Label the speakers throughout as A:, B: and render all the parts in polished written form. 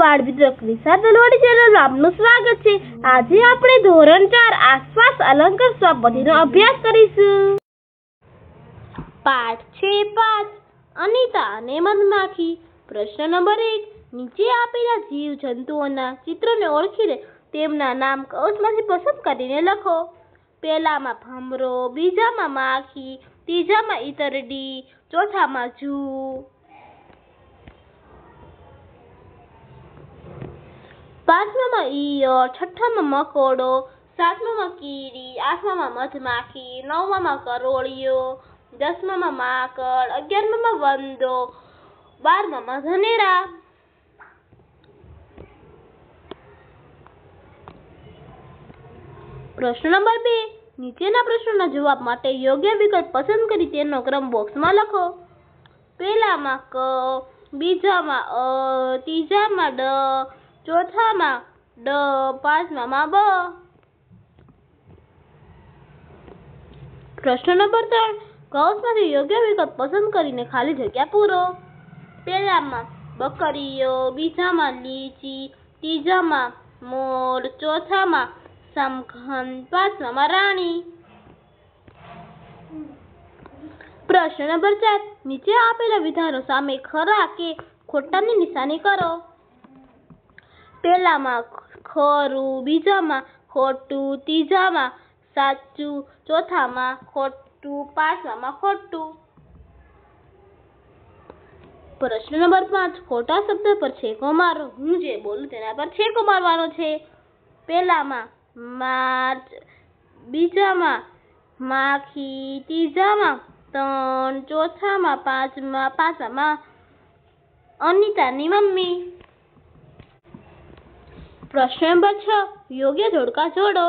A: બાળ મિત્રો ક્રિશા તલવાડી ચેનલમાં આપનું સ્વાગત છે। આજે આપણે ધોરણ 4 આસપાસ અલંકાર સ્વપતિનો અભ્યાસ કરીશું। પાઠ છે 5 અનિતા અને મધમાખી। પ્રશ્ન નંબર 1 નીચે આપેલા જીવ જંતુઓના ચિત્રોને ઓળખીને તેમના નામ કૌંસમાંથી પસંદ કરીને લખો। પહેલામાં ભમરો, બીજામાં માખી, ત્રીજામાં ઈતરડી, ચોથામાં જૂ, પાંચમામાં ઈયળ, છઠ્ઠામાં મકોડો, સાતમામાં કીડી, આઠમામાં મધમાખી, નવમામાં કરોળિયો, દસમામાં માકડ, 11મામાં વંદો, 12મામાં ધનેરા। પ્રશ્ન નંબર 2 નીચેના પ્રશ્નોના જવાબ માટે યોગ્ય વિકલ્પ પસંદ કરી તેનો ક્રમ બોક્સમાં લખો। પહેલામાં ક, બીજામાં અ, ત્રીજામાં ડ, ચોથામાં ડ, પાંચમામાં બ। પ્રશ્ન નંબર 3 કૌંસમાંથી યોગ્ય વિકલ્પ પસંદ કરીને ખાલી જગ્યા પૂરો। પહેલામાં બકરીઓ, બીજામાં લીચી, ત્રીજામાં મોર, ચોથામાં સમઘન, પાંચમામાં રાણી। પ્રશ્ન નંબર 4 નીચે આપેલા વિધાનો સામે ખરા કે ખોટાની નિશાની કરો। પહેલામાં ખરું, બીજામાં ખોટું, ત્રીજામાં સાચું, ચોથામાં ખોટું, પાંચમામાં ખોટું। પ્રશ્ન નંબર 5 ખોટા શબ્દ પર છેકો મારો। હું જે બોલું તેના પર છેકો મારવાનો છે। પહેલામાં માર્ચ, બીજામાં માખી, ત્રીજામાં તણ, ચોથામાં પાંચમામાં અનિતાની મમ્મી। પ્રશ્ન નંબર 6 યોગ્ય જોડકા જોડો।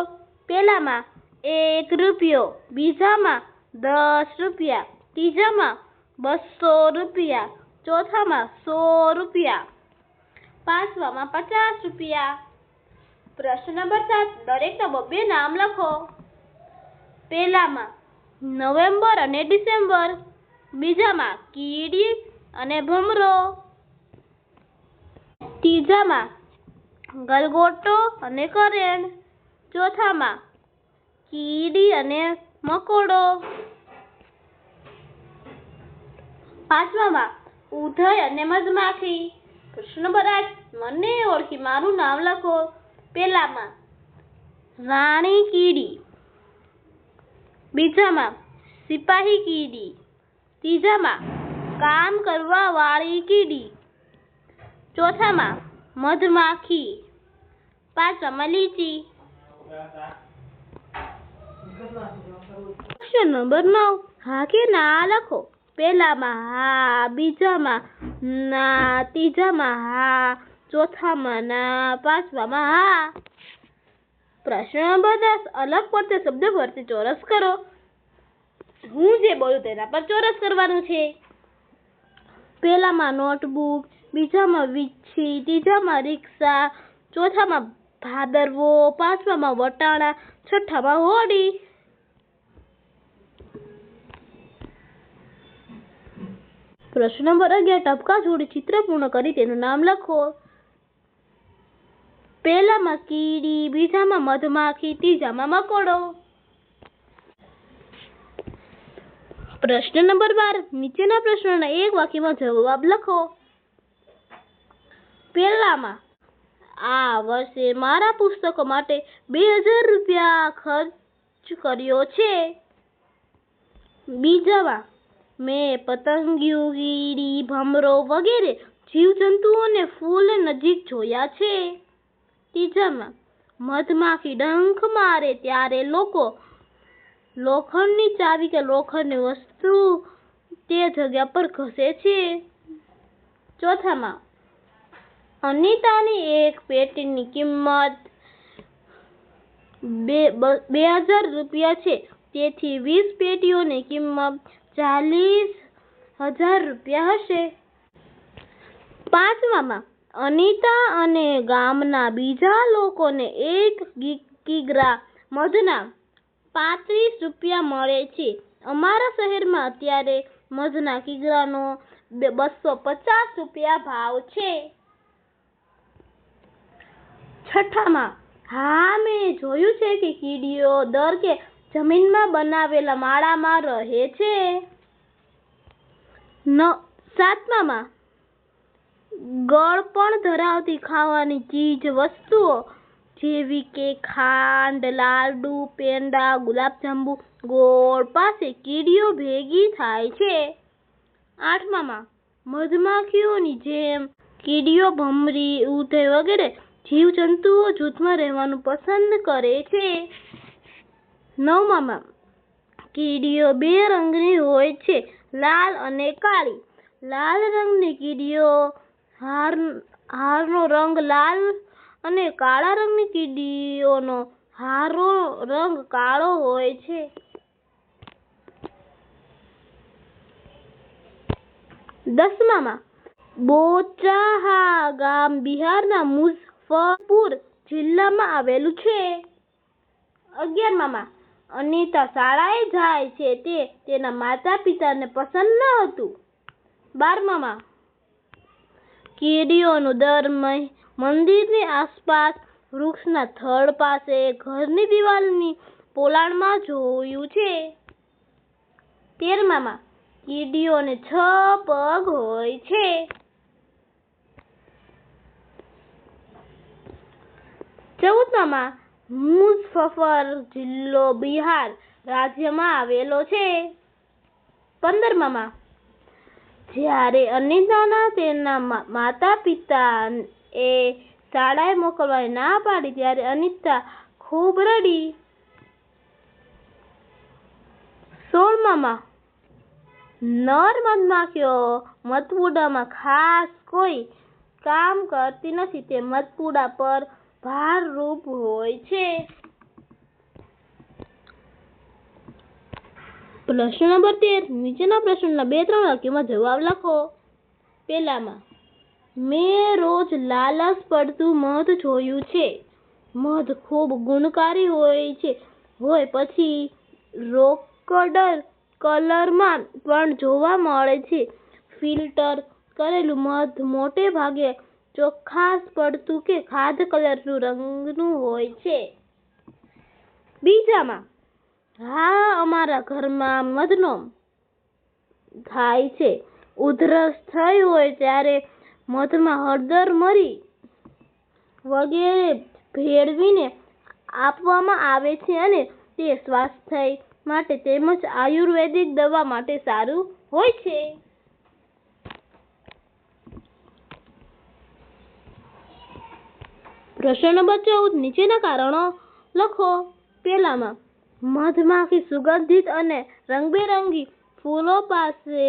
A: પહેલામાં 1 રૂપિયો, બીજામાં 10 રૂપિયા, ત્રીજામાં 200 રૂપિયા, ચોથામાં 100 રૂપિયા, પાંચમામાં 50 રૂપિયા। પ્રશ્ન નંબર 7 દરેકના બબ્બે નામ લખો। પહેલામાં નવેમ્બર અને ડિસેમ્બર, બીજામાં કીડી અને ભમરો, ત્રીજામાં ગલગોટો અને કરેણ, ચોથામાં કીડી અને મકોડો, પાંચમામાં ઉધઈ અને મધમાખી। પ્રશ્ન નંબર 8 મને ઓળખી મારું નામ લખો। પહેલામાં રાણી કીડી, બીજામાં સિપાહી કીડી, ત્રીજામાં કામ કરવા વાળી કીડી, ચોથામાં મધમાખી, પાંચમામાં લીચી। પ્રશ્ન નંબર 9 હા કે ના લખો। પહેલામાં હા, બીજામાં ના, ત્રીજામાં હા, ચોથામાં ના, પાંચમામાં હા। પ્રશ્ન નંબર 10 અલગ પડતા શબ્દ પરથી ચોરસ કરો। હું જે બોલું તેના પર ચોરસ કરવાનું છે। પહેલામાં નોટબુક, બીજામાં વીછી, ત્રીજામાં રિક્ષા, ચોથામાં ભાદરવો, પાંચમામાં વટાણા, છઠ્ઠામાં હોડી। પ્રશ્ન નંબર 11 ટપકા જોડી ચિત્ર પૂર્ણ કરી તેનું નામ લખો। પહેલામાં કીડી, બીજામાં મધમાખી, ત્રીજામાં મકોડો। પ્રશ્ન નંબર 12 નીચેના પ્રશ્નોના એક વાક્યમાં જવાબ લખો। પહેલામાં આ વર્ષે મારા પુસ્તકો માટે 2000 રૂપિયા ખર્ચ કર્યો છે। બીજામાં મેં પતંગિયું, કીડી, ભમરો વગેરે જીવજંતુઓને ફૂલ નજીક જોયા છે। ત્રીજામાં મધમાખી ડંખ મારે ત્યારે લોકો લોખંડની ચાવી કે લોખંડની વસ્તુ તે જગ્યા પર ઘસે છે। ચોથામાં અનિતાની એક પેટીની કિંમત 2000 રૂપિયા છે તેથી 20 પેટીઓની કિંમત 40,000 રૂપિયા હશે। પાંચમામાં અનિતા અને ગામના બીજા લોકોને 1 કિગ્રા મધના 35 રૂપિયા મળે છે। અમારા શહેરમાં અત્યારે મધના કિગ્રાનો 250 રૂપિયા ભાવ છે। છઠ્ઠામાં, હા મેં જોયું છે કે કીડીઓ દર કે જમીનમાં બનાવેલા માળામાં રહે છે. સાતમામાં, ગળપણ ધરાવતી ખાવાની ચીજ વસ્તુઓ જેવી કે ખાંડ, લાડુ, પેંડા, ગુલાબજાંબુ, ગોળ પાસે કીડીઓ ભેગી થાય છે. આઠમામાં, મધમાખીઓની જેમ કીડીઓ ભમરી, ઉધઈ વગેરે જીવજંતુઓ જૂથમાં રહેવાનું પસંદ કરે છે. નવમામાં, કીડીઓ બે રંગની હોય છે, લાલ અને કાળી. લાલ રંગની કીડીઓ હારનો રંગ લાલ અને કાળા રંગની કીડીઓનો હારનો રંગ કાળો હોય છે. 10મામાં, બોચાહા ગામ બિહારના મુઝફ્ફરપુર જિલ્લામાં આવેલું છે. 11મામાં, અનિતા શાળાએ જાય છે તે તેના માતા પિતાને પસંદ ન હતું. 12મામાં, કીડીઓનું દર મંદિરની આસપાસ, વૃક્ષના થડ પાસે, ઘરની દિવાલની પોલાણમાં જોયું છે. 13મામાં, કીડીઓને 6 પગ હોય છે. 14મામાં, મુઝફ્ફર જિલ્લો બિહાર રાજ્યમાં આવેલો છે. 15મામાં, જ્યારે અનિતાના તેના માતા પિતાએ શાળાએ મોકલવાની ના પાડી ત્યારે અનિતા ખૂબ રડી. 16મામાં, નર મધમાખીઓ મધપૂડામાં ખાસ કોઈ કામ કરતી નથી, તે મધપૂડા પર ભારરૂપ હોય છે. પ્રશ્ન નંબર 13, નીચેના પ્રશ્નોના 2-3 વાક્યોમાં જવાબ લખો. પહેલામાં, મેં રોજ લાલચ પડતું મધ જોયું છે. મધ ખૂબ ગુણકારી હોય પછી રોકડ કલરમાં પણ જોવા મળે છે. ફિલ્ટર કરેલું મધ મોટે ભાગે ચોખ્ખાશ પડતું કે ખાદ્ય કલર રંગનું હોય છે. બીજામાં, હા અમારા ઘરમાં મધનો થાય છે. ઉધરસ થઈ હોય ત્યારે મધમાં હળદર, મરી વગેરે ભેળવીને આપવામાં આવે છે અને તે સ્વાસ્થ્ય માટે તેમજ આયુર્વેદિક દવા માટે સારું હોય છે. પ્રશ્ન નંબર 14, નીચેના કારણો લખો. પહેલામાં, મધમાખી સુગંધિત અને રંગબેરંગી ફૂલો પાસે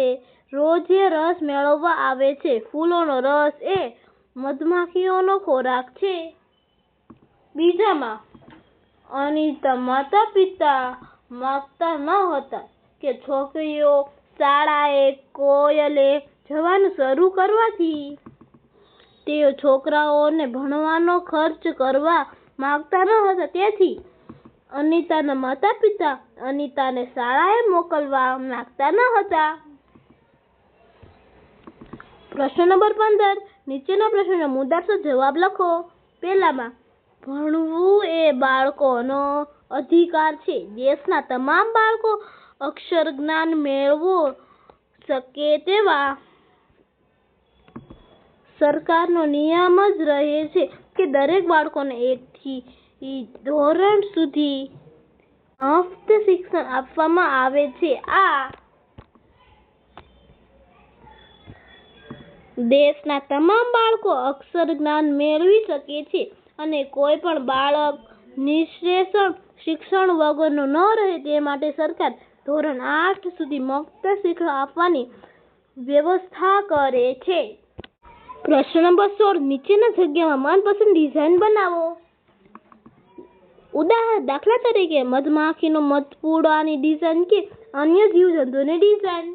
A: રોજે રસ મેળવવા આવે છે. ફૂલોનો રસ એ મધમાખીઓનો ખોરાક છે. બીજામાં, અનિતા માતા પિતા માંગતા ન હતા કે છોકરીઓ શાળાએ કોયલે જવાનું શરૂ કરવાથી તેઓ છોકરાઓને ભણવાનો ખર્ચ કરવા માંગતા ન હતા, તેથી અનિતાના માતા પિતા અનિતાને શાળાએ મોકલવા માંગતા ન હતા. પ્રશ્ન નંબર 15, નીચેના પ્રશ્નોના મુદ્દાસર જવાબ લખો. પહેલામાં, ભણવું એ બાળકોનો અધિકાર છે. દેશના તમામ બાળકો અક્ષર જ્ઞાન મેળવી શકે તેવા સરકારનો નિયમ જ રહે છે કે દરેક બાળકોને 1 થી ધોરણ સુધી મફત શિક્ષણ આપવામાં આવે છે. આ દેશના તમામ બાળકો અક્ષર જ્ઞાન મેળવી શકે છે અને કોઈ પણ બાળક નિઃશેષ શિક્ષણ વગરનું ન રહે તે માટે સરકાર ધોરણ 8 સુધી મફત શિક્ષણ આપવાની વ્યવસ્થા કરે છે. પ્રશ્ન નંબર 16, નીચેના જગ્યામાં મનપસંદ ડિઝાઇન બનાવો. ઉદાહરણ, દાખલા તરીકે મધમાખીનો મધપૂડાની ડિઝાઇન કે અન્ય જીવજંતુની ડિઝાઇન.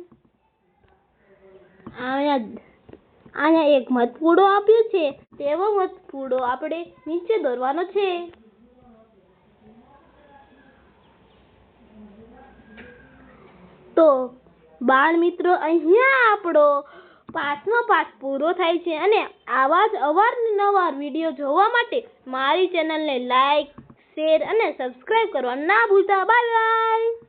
A: અહીંયા એક મધપૂડો આપ્યો છે, તેવો મધપૂડો આપણે નીચે દોરવાનો છે. તો બાળ મિત્રો, અહીંયા આપણો 5મો પાઠ પૂરો થાય છે અને આવા જ અવારનવાર વિડીયો જોવા માટે મારી ચેનલને લાઈક, શેર અને સબસ્ક્રાઈબ કરવાનું ના ભૂલતા. Bye bye.